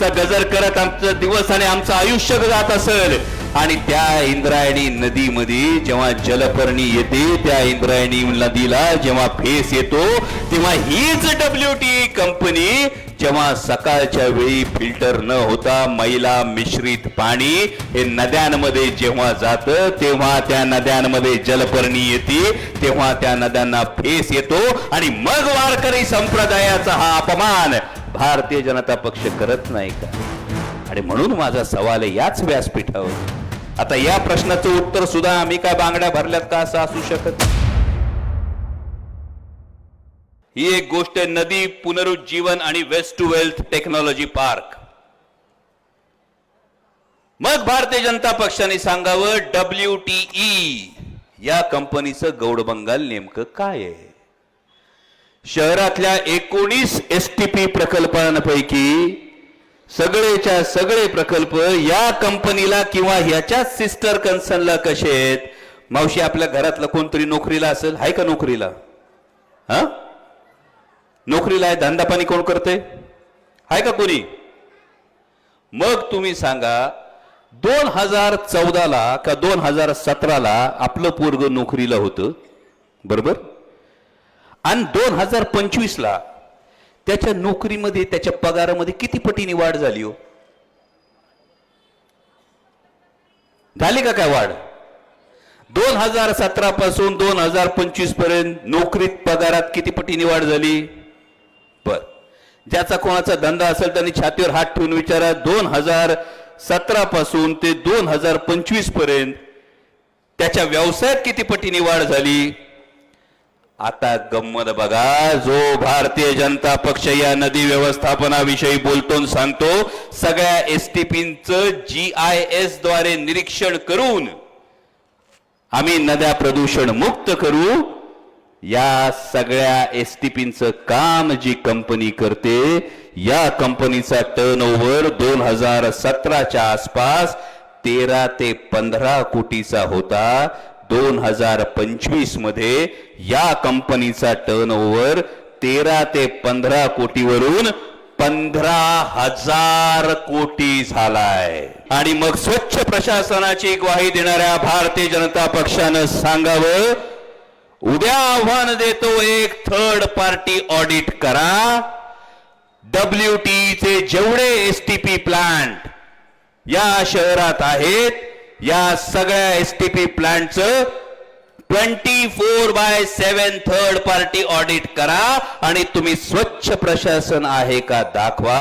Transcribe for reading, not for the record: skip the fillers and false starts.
गजर करत आमचं दिवस आणि आमचं आयुष्य जात असेल आणि त्या इंद्रायणी नदीमध्ये जेव्हा जलपर्णी येते त्या इंद्रायणी नदीला जेव्हा फेस येतो तेव्हा हीच WTE कंपनी जेव्हा सकाळच्या वेळी फिल्टर न होता मैला मिश्रित पाणी हे नद्यांमध्ये जेव्हा जातं तेव्हा त्या नद्यांमध्ये जलपर्णी येते तेव्हा त्या नद्यांना फेस येतो आणि मग वारकरी संप्रदायाचा हा अपमान भारतीय जनता पक्ष करत नाही का? आणि म्हणून माझा सवाल आहे याच व्यासपीठावर आता या प्रश्नाचं उत्तर सुद्धा आम्ही काय बांगड्या भरल्यात का असं असू शकत? ही एक गोष्ट आहे नदी पुनरुज्जीवन आणि waste to wealth technology park. मग भारतीय जनता पक्षाने सांगावं WTE या कंपनीचं गौडबंगाल नेमकं काय आहे? शहरातल्या 19 STP प्रकल्पांपैकी सगळेच्या सगळे प्रकल्प या कंपनीला किंवा ह्याच्या सिस्टर कन्सर्नला कसे आहेत? मावशी आपल्या घरातला कोणतरी नोकरीला असेल, आहे का नोकरीला? हा नोकरीला आहे, धंदा पाणी कोण करते? आहे का कोणी? मग तुम्ही सांगा 2014ला का 2017ला आपलं पोरग नोकरीला होतं बरोबर आणि 2025ला त्याच्या नोकरीमध्ये त्याच्या पगारामध्ये किती पटीने वाढ झाली हो? झाली का काय वाढ? 2017 पासून 2025 पर्यंत नोकरीत पगारात किती पटीने वाढ झाली? बर ज्याचा कोणाचा धंदा असेल त्यांनी छातीवर हात ठेवून विचारा 2017 पासून ते 2025 पर्यंत त्याच्या व्यवसायात किती पटीने वाढ झाली? आता गंमत बघा, जो भारतीय जनता पक्ष या नदी व्यवस्थापनाविषयी बोलतो सांगतो सगळ्या STPचं GIS द्वारे निरीक्षण करून आम्ही नद्या प्रदूषण मुक्त करू. या सगळ्या STPचं काम जी कंपनी करते या कंपनीचा टर्नओव्हर 2017च्या आसपास 13 ते 15 कोटीचा होता. 2025 मध्ये या कंपनीचा टर्नओव्हर 13 ते 15 कोटीवरून 15,000 कोटी झालाय. आणि मग स्वच्छ प्रशासनाची ग्वाही देणाऱ्या भारतीय जनता पक्षानं सांगावं उद्या आव्हान देतो एक थर्ड पार्टी ऑडिट करा. WTEचे जेवढे STP प्लांट या शहरात आहेत या सगळ्या STP प्लांटचं 24/7 थर्ड पार्टी ऑडिट करा आणि तुम्ही स्वच्छ प्रशासन आहे का दाखवा.